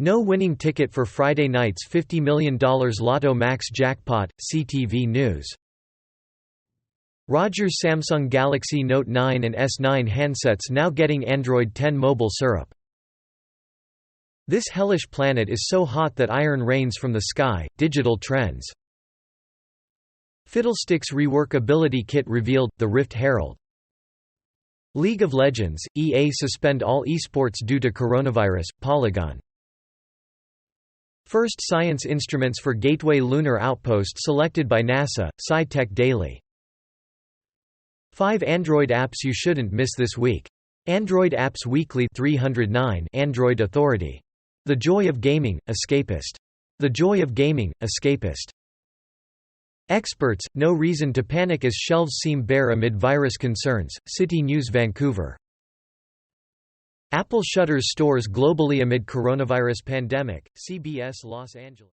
No winning ticket for Friday night's $50 million Lotto Max jackpot, CTV News. Rogers Samsung Galaxy Note 9 and S9 handsets now getting Android 10 mobile syrup. This hellish planet is so hot that iron rains from the sky. Digital Trends. Fiddlesticks reworkability kit revealed, the Rift Herald. League of Legends, EA suspend all esports due to coronavirus, Polygon. First science instruments for Gateway Lunar Outpost selected by NASA, SciTech Daily. 5 Android apps you shouldn't miss this week. Android Apps Weekly 309 Android Authority. The Joy of Gaming, Escapist. The Joy of Gaming, Escapist. Experts, no reason to panic as shelves seem bare amid virus concerns, City News Vancouver. Apple shutters stores globally amid coronavirus pandemic, CBS Los Angeles.